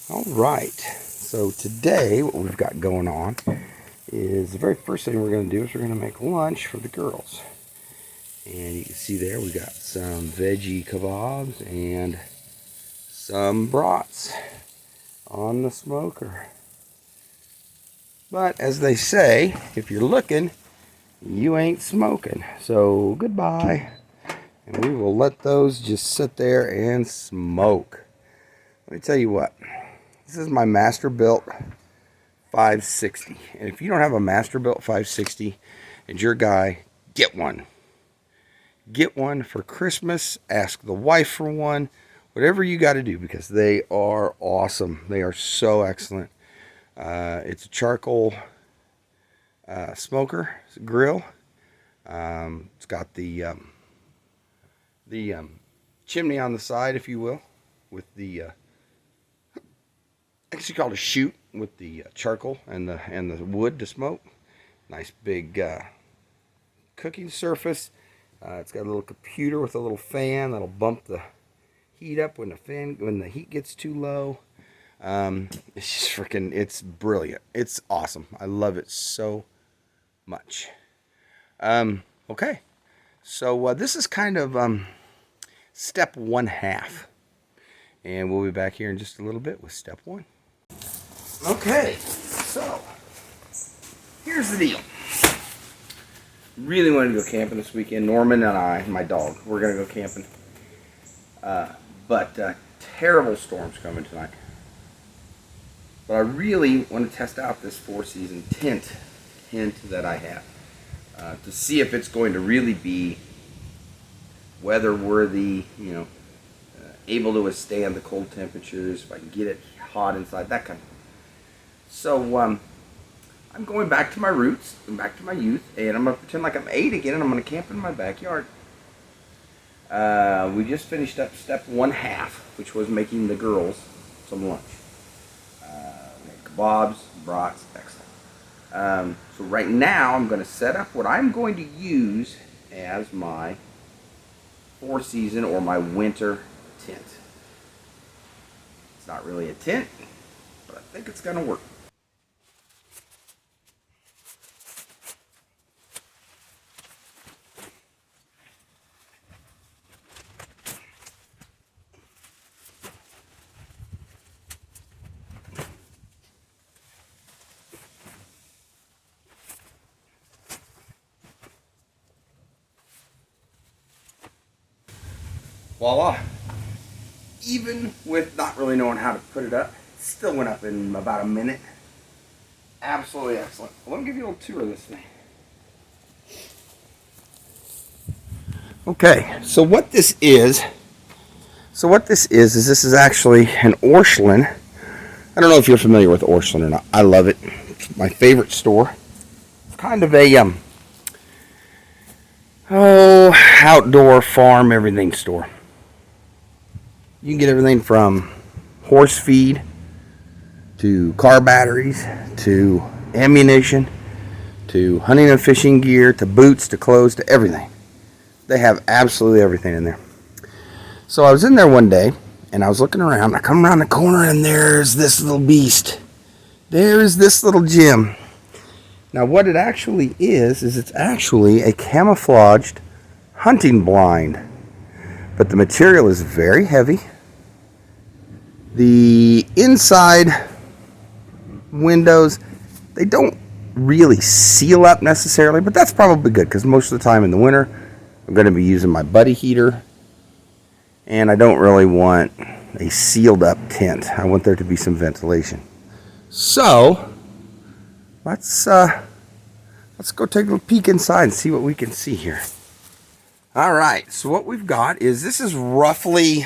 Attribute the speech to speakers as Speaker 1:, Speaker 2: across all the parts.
Speaker 1: All right, so today what we've got going on is the very first thing we're going to do is we're going to make lunch for the girls. And you can see there we got some veggie kebabs and some brats on the smoker. But as they say, if you're looking, you ain't smoking. So goodbye. And we will let those just sit there and smoke. Let me tell you what. This is my Masterbuilt 560. And if you don't have a Masterbuilt 560 and you're a guy, get one. Get one for Christmas. Ask the wife for one. Whatever you got to do, because they are awesome. They are so excellent. It's a charcoal smoker grill. It's got the chimney on the side, if you will, with the actually called a chute with the charcoal and the wood to smoke. Nice big cooking surface. It's got a little computer with a little fan that'll bump the heat up when the heat gets too low. It's just freaking, it's brilliant. It's awesome. I love it so much. Okay, so this is kind of step 1/2, and we'll be back here in just a little bit with step 1. Okay, so here's the deal. Really wanted to go camping this weekend. Norman and I, my dog, we're gonna go camping. But terrible storms coming tonight. But I really want to test out this 4-season tent that I have to see if it's going to really be weather worthy, able to withstand the cold temperatures, if I can get it hot inside, that kind of thing. So I'm going back to my roots, back to my youth, and I'm going to pretend like I'm 8 again, and I'm going to camp in my backyard. We just finished up step 1/2, which was making the girls some lunch. Made kebabs, brats, excellent. So right now I'm going to set up what I'm going to use as my 4-season or my winter tent. It's not really a tent, but I think it's going to work. Voila. Even with not really knowing how to put it up, it still went up in about a minute. Absolutely excellent. Let me give you a little tour of this thing. Okay, so what this is this is actually an Orscheln. I don't know if you're familiar with Orscheln or not. I love it. It's my favorite store. It's kind of a outdoor farm everything store. You can get everything from horse feed to car batteries to ammunition to hunting and fishing gear to boots to clothes to everything. They have absolutely everything in there. So I was in there one day and I was looking around. I come around the corner and there's this little beast. There's this little gem. Now what it actually is it's actually a camouflaged hunting blind. But the material is very heavy. The inside windows, they don't really seal up necessarily, but that's probably good because most of the time in the winter I'm going to be using my buddy heater, and I don't really want a sealed up tent. I want there to be some ventilation. So let's go take a little peek inside and see what we can see here. All right, so what we've got is this is roughly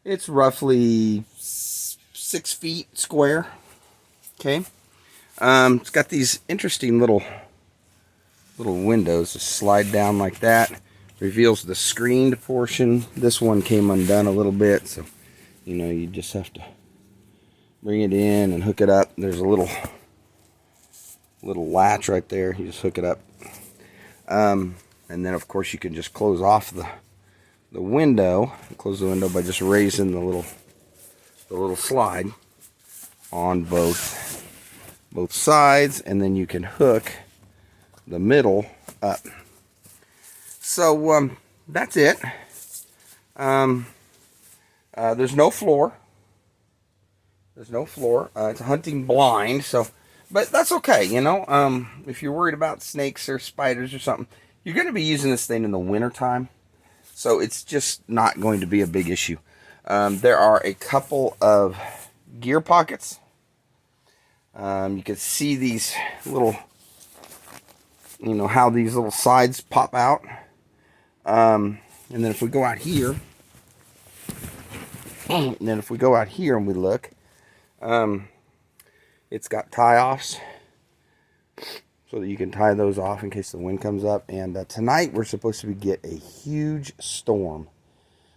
Speaker 1: it's roughly 6 feet square. Okay, it's got these interesting little windows that slide down like that. Reveals the screened portion. This one came undone a little bit, so you just have to bring it in and hook it up. There's a little latch right there. You just hook it up, and then of course you can just close off the the window. Close the window by just raising the little slide on both sides, and then you can hook the middle up. So that's it. There's no floor. It's a hunting blind, so, but that's okay, you know. If you're worried about snakes or spiders or something, you're going to be using this thing in the winter time, so it's just not going to be a big issue. There are a couple of gear pockets. You can see these little, you know, how these little sides pop out. And then if we go out here, and we look, it's got tie-offs so that you can tie those off in case the wind comes up. And tonight we're supposed to get a huge storm.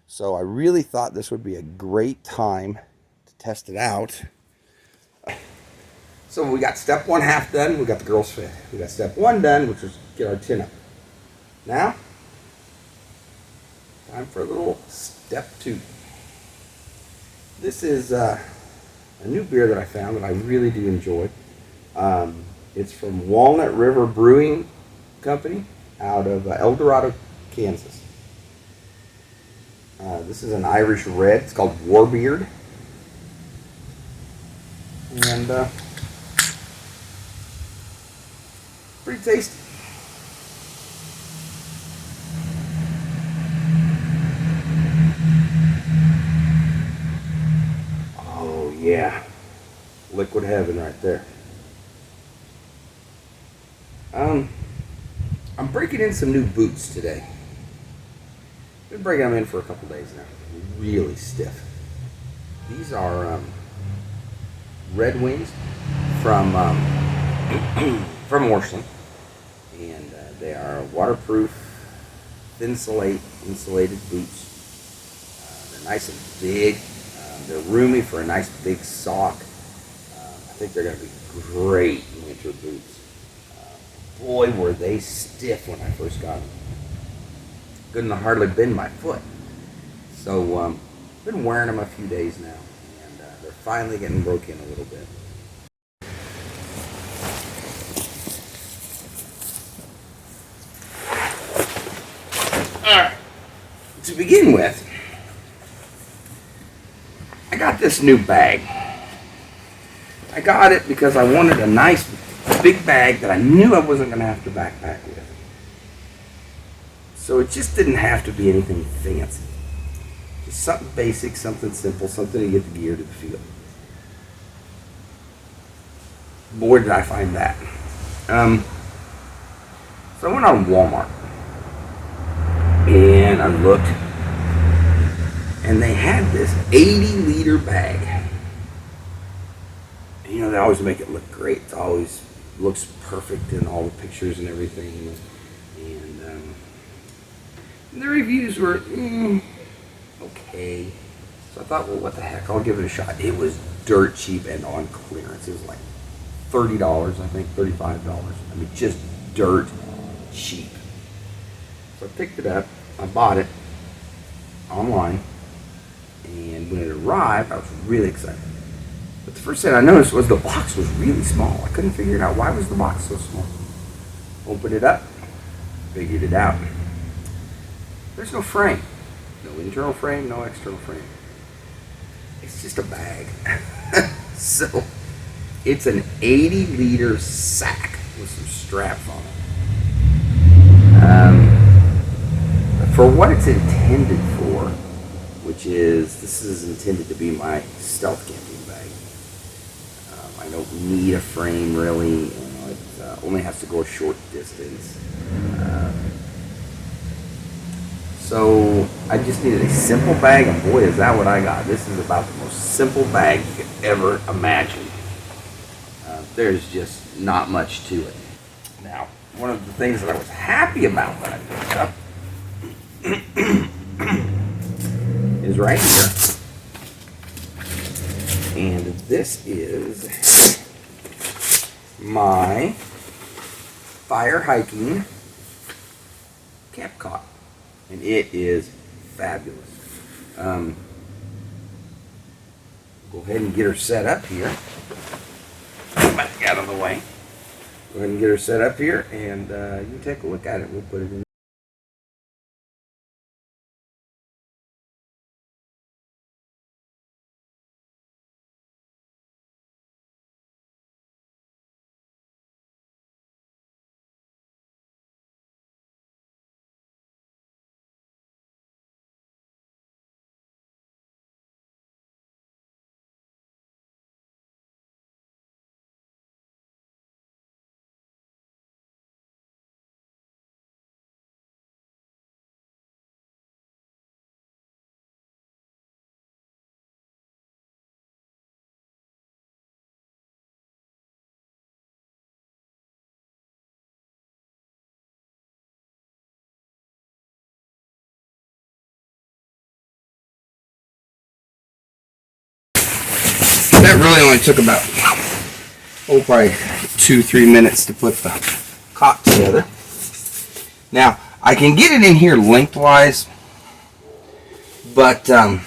Speaker 1: So I really thought this would be a great time to test it out. So we got step 1 half done. We got the girls fit. We got step 1 done, which was get our tin up. Now, time for a little step 2. This is a new beer that I found that I really do enjoy. It's from Walnut River Brewing Company out of El Dorado, Kansas. This is an Irish red. It's called Warbeard. And pretty tasty. Oh yeah, liquid heaven right there. I'm breaking in some new boots today. Been breaking them in for a couple days now. Really stiff. These are Red Wings from Orscheln, and they are waterproof, insulated boots. They're nice and big. They're roomy for a nice big sock. I think they're going to be great winter boots. Boy, were they stiff when I first got them. Couldn't hardly bend my foot. So, been wearing them a few days now, and they're finally getting broken a little bit. Alright, to begin with, I got this new bag. I got it because I wanted a nice big bag that I knew I wasn't going to have to backpack with. So it just didn't have to be anything fancy. Just something basic, something simple, something to get the gear to the field. Boy, did I find that. So I went on Walmart and I looked, and they had this 80-liter bag. And, you know, they always make it look great. It always looks perfect in all the pictures and everything. And the reviews were okay. So I thought, well, what the heck? I'll give it a shot. It was dirt cheap and on clearance. It was like $30, I think, $35. I mean, just dirt cheap. So I picked it up. I bought it online. And when it arrived, I was really excited. But the first thing I noticed was the box was really small. I couldn't figure it out. Why was the box so small? Opened it up. Figured it out. There's no frame. No internal frame, no external frame. It's just a bag. So, it's an 80-liter sack with some straps on it. For what it's intended for, which is, this is intended to be my stealth camping bag. I don't need a frame really. You know, it only has to go a short distance. So I just needed a simple bag, and boy, is that what I got. This is about the most simple bag you could ever imagine. There's just not much to it. Now, one of the things that I was happy about that I picked up is right here. And this is my fire hiking camp cot. And it is fabulous. Go ahead and get her set up here. Back out of the way. Go ahead and get her set up here, and you can take a look at it. We'll put it in. That really only took about, probably 2-3 minutes to put the cot together. Now, I can get it in here lengthwise, but I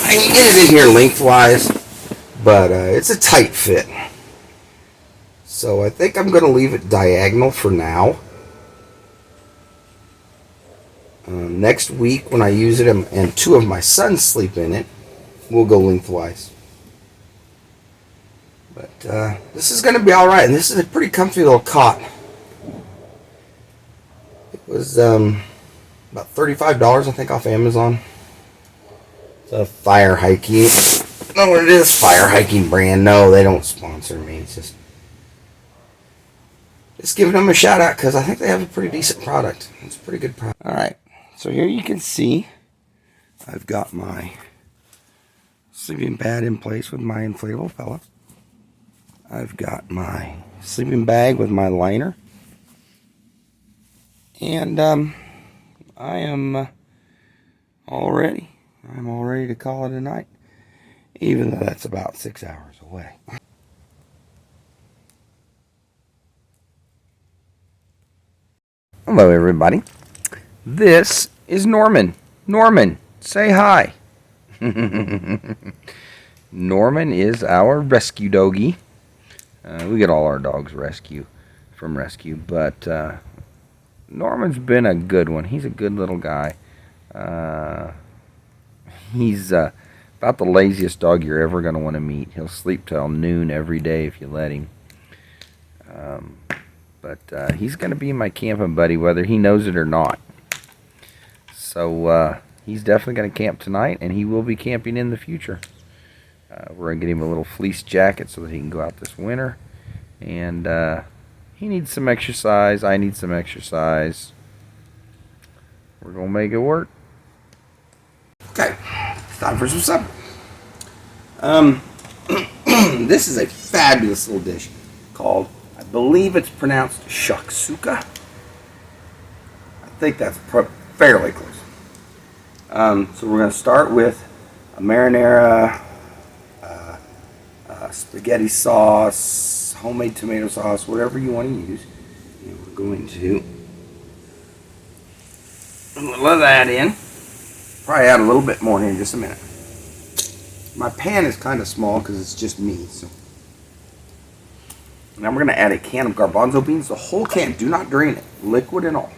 Speaker 1: can get it in here lengthwise, but it's a tight fit. So I think I'm going to leave it diagonal for now. Next week, when I use it and 2 of my sons sleep in it, we'll go lengthwise. But this is going to be all right, and this is a pretty comfy little cot. It was about $35, I think, off Amazon. It's a fire hiking. No, it is fire hiking brand. No, they don't sponsor me. It's just giving them a shout out because I think they have a pretty decent product. It's a pretty good product. All right. So here you can see I've got my sleeping pad in place with my inflatable pillow. I've got my sleeping bag with my liner. And I am all ready. I'm all ready to call it a night, even though that's about 6 hours away. Hello, everybody. This is Norman. Norman, say hi. Norman is our rescue doggy. We get all our dogs from rescue, but Norman's been a good one. He's a good little guy. He's about the laziest dog you're ever going to want to meet. He'll sleep till noon every day if you let him. But he's going to be my camping buddy whether he knows it or not. So he's definitely going to camp tonight, and he will be camping in the future. We're going to get him a little fleece jacket so that he can go out this winter. And he needs some exercise. I need some exercise. We're going to make it work. Okay, it's time for some supper. This is a fabulous little dish called, I believe it's pronounced shakshuka. I think that's fairly close. So we're going to start with a marinara, spaghetti sauce, homemade tomato sauce, whatever you want to use. And we're going to put a little of that in. Probably add a little bit more here in just a minute. My pan is kind of small because it's just me. So now we're going to add a can of garbanzo beans. The whole can. Do not drain it. Liquid and all.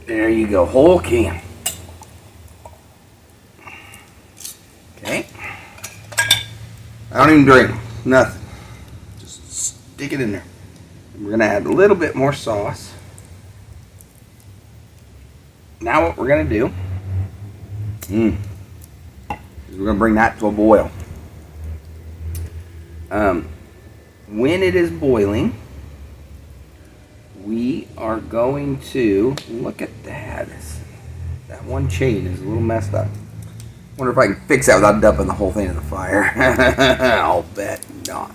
Speaker 1: There you go, whole can. Okay. I don't even drain them, nothing. Just stick it in there. And we're gonna add a little bit more sauce. Now what we're gonna do is we're gonna bring that to a boil. When it is boiling, we are going to look at that. That one chain is a little messed up. Wonder if I can fix that without dumping the whole thing in the fire. I'll bet not.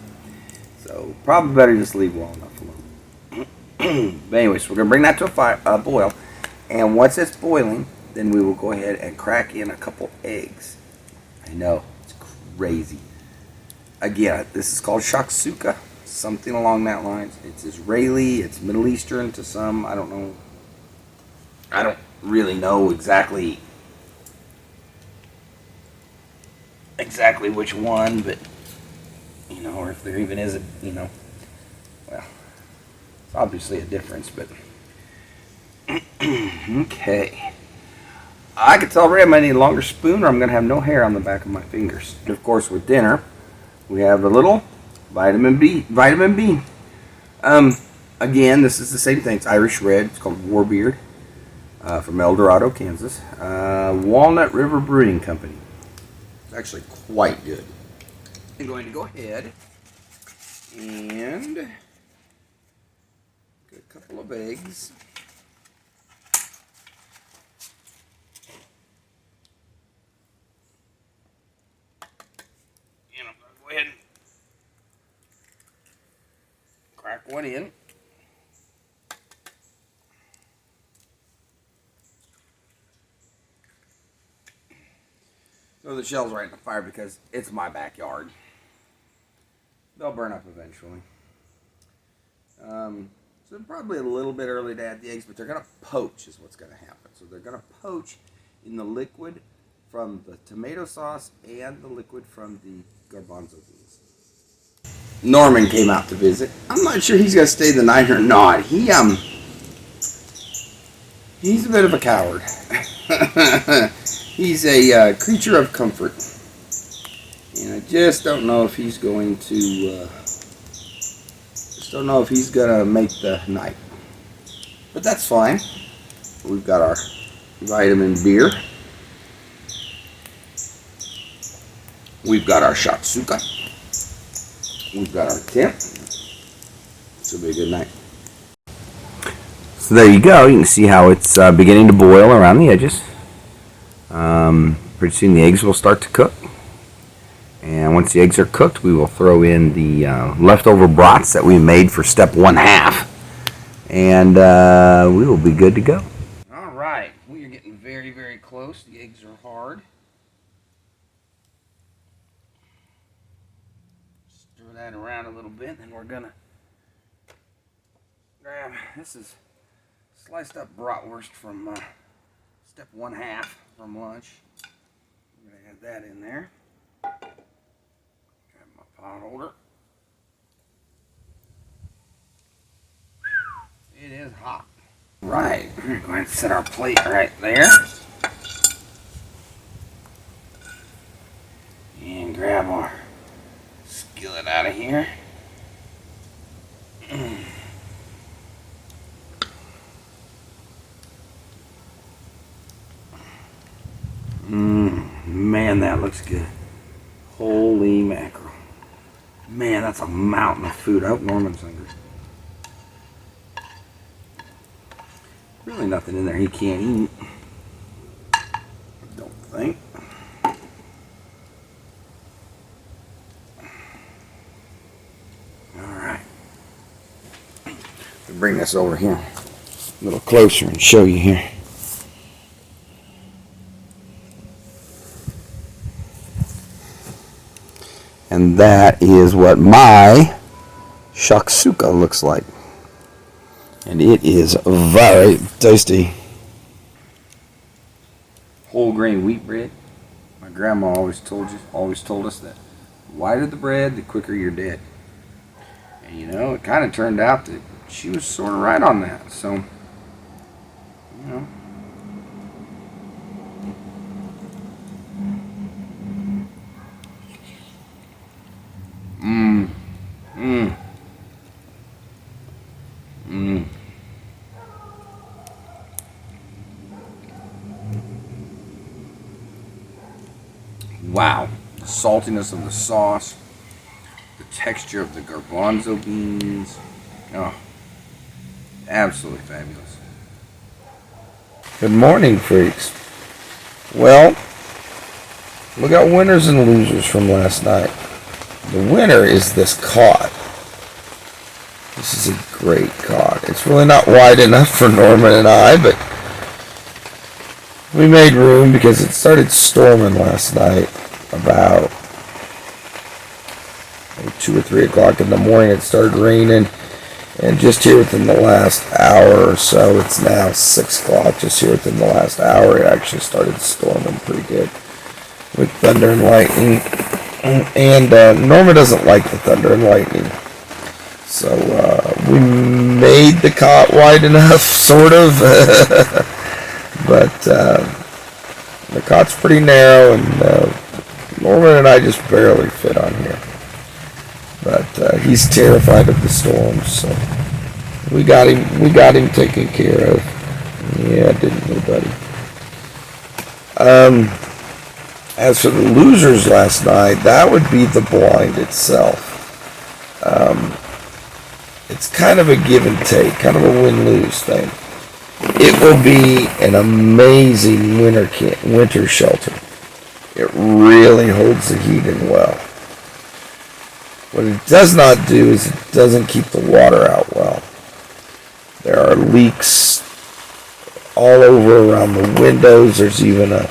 Speaker 1: So probably better just leave well enough alone. But anyways, we're gonna bring that to a boil, and once it's boiling, then we will go ahead and crack in a couple eggs. I know it's crazy. Again, this is called shakshuka, something along that lines. It's Israeli, it's Middle Eastern to some. I don't know. I don't really know exactly which one, but you know, or if there even is a, you know, well, it's obviously a difference, but okay. I can tell already I might need a longer spoon or I'm going to have no hair on the back of my fingers. And of course, with dinner, we have a little vitamin B. Again, this is the same thing. It's Irish Red. It's called Warbeard from El Dorado, Kansas. Walnut River Brewing Company. It's actually quite good. I'm going to go ahead and get a couple of eggs. And I'm going to go ahead and crack one in. Throw the shells right in the fire because it's my backyard. They'll burn up eventually. So probably a little bit early to add the eggs, but they're going to poach is what's going to happen. So they're going to poach in the liquid from the tomato sauce and the liquid from the garbanzo beans. Norman came out to visit. I'm not sure he's going to stay the night or not. He's a bit of a coward. He's a creature of comfort. And I just don't know if he's going to make the night. But that's fine. We've got our vitamin beer. We've got our shakshuka. We've got our temp. This will be a good night. So there you go. You can see how it's beginning to boil around the edges. Pretty soon the eggs will start to cook. And once the eggs are cooked, we will throw in the leftover brats that we made for step 1/2. And we will be good to go. All right. We are getting very, very close. The eggs are hard. Stir that around a little bit, and then we're going to grab, this is sliced up bratwurst from step 1/2 from lunch. We're going to add that in there. Grab my pot holder. It is hot. Right, we're going to set our plate right there. And grab our skillet out of here. Man, that looks good. Holy mackerel. Man, that's a mountain of food. I hope Norman's hungry. Really nothing in there he can't eat. Don't think. Alright. Bring this over here a little closer and show you here. And that is what my shakshuka looks like. And it is very tasty. Whole grain wheat bread. My grandma always told us that the whiter the bread, the quicker you're dead. And you know, it kind of turned out that she was sort of right on that. So, you know. Wow, the saltiness of the sauce, the texture of the garbanzo beans. Oh, absolutely fabulous. Good morning, freaks. Well, we got winners and losers from last night. The winner is this cod. This is a great cod. It's really not wide enough for Norman and I, but we made room because it started storming last night about 2 or 3 o'clock in the morning it started raining, and just here within the last hour or so, it's now 6 o'clock, just here within the last hour it actually started storming pretty good with thunder and lightning. And Norma doesn't like the thunder and lightning, so we made the cot wide enough, sort of, but the cot's pretty narrow, and Norman and I just barely fit on here. But he's terrified of the storms, so we got him taken care of. Yeah, didn't we, buddy? As for the losers last night, that would be the blind itself. It's kind of a give and take, kind of a win-lose thing. It will be an amazing winter shelter. It really holds the heat in well. What it does not do is it doesn't keep the water out well. There are leaks all over around the windows. There's even a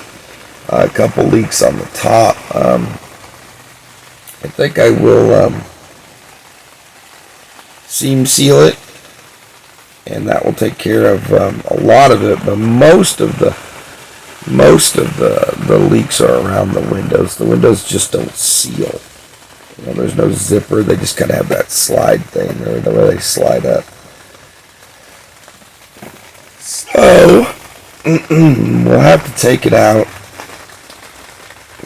Speaker 1: couple leaks on the top. I think I will seam seal it, and that will take care of a lot of it, but most of the leaks are around the windows. The windows just don't seal. You know, there's no zipper. They just kind of have that slide thing there, the way they slide up. So we'll have to take it out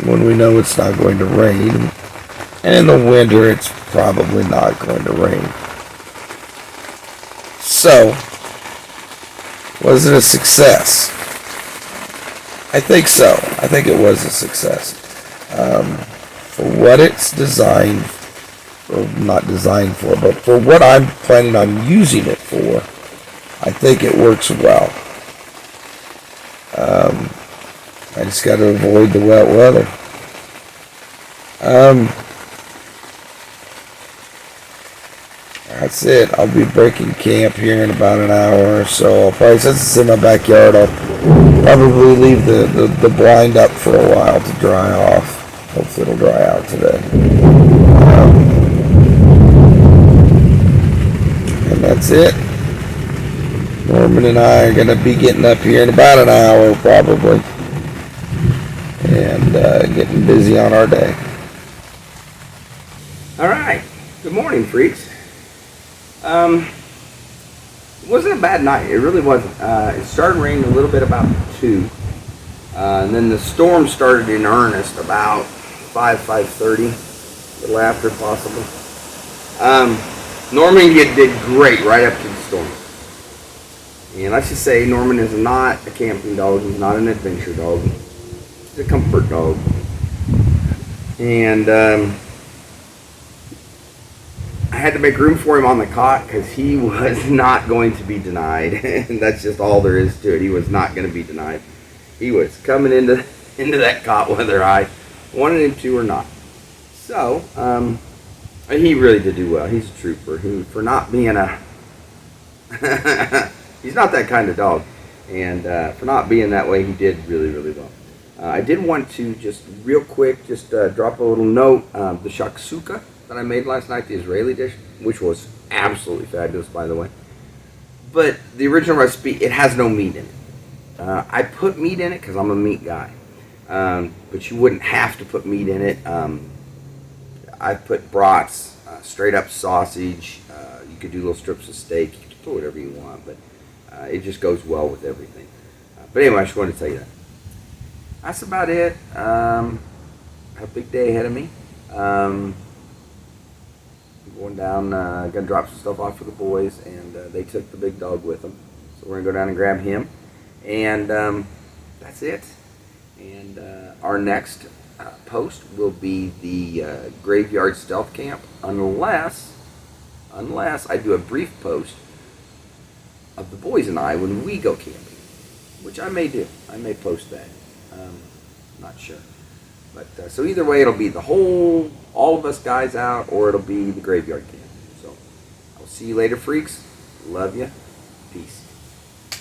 Speaker 1: when we know it's not going to rain. And in the winter, it's probably not going to rain. So, was it a success? I think so. I think it was a success. For what it's designed, or not designed for, but for what I'm planning on using it for, I think it works well. I just got to avoid the wet weather. That's it. I'll be breaking camp here in about an hour or so. I'll probably, since it's in my backyard, I'll probably leave the blind up for a while to dry off. Hopefully it'll dry out today. And that's it. Norman and I are going to be getting up here in about an hour probably. And getting busy on our day. Alright. Good morning, freaks. It wasn't a bad night. It really wasn't. It started raining a little bit about 2. And then the storm started in earnest about 5:30, a little after possibly. Norman did great right up to the storm. And let's just say Norman is not a camping dog. He's not an adventure dog. He's a comfort dog. And I had to make room for him on the cot because he was not going to be denied. And that's just all there is to it. He was not going to be denied. He was coming into that cot whether I wanted him to or not. So, he really did do well. He's a trooper. For not being a... he's not that kind of dog. And for not being that way, he did really, really well. I did want to just real quick just drop a little note. The shakshuka that I made last night, the Israeli dish, which was absolutely fabulous, by the way. But the original recipe, it has no meat in it. I put meat in it because I'm a meat guy. But you wouldn't have to put meat in it. I put brats, straight up sausage. You could do little strips of steak. You can put whatever you want, but it just goes well with everything. But anyway, I just wanted to tell you that. That's about it. I have a big day ahead of me. I'm going down, gonna drop some stuff off for the boys, and they took the big dog with them. So we're gonna go down and grab him. And that's it. And our next post will be the graveyard stealth camp, unless I do a brief post of the boys and I when we go camping, which I may do. I may post that. Not sure. But so either way, it'll be all of us guys out, or it'll be the graveyard camp. So I'll see you later, freaks. Love you. Peace.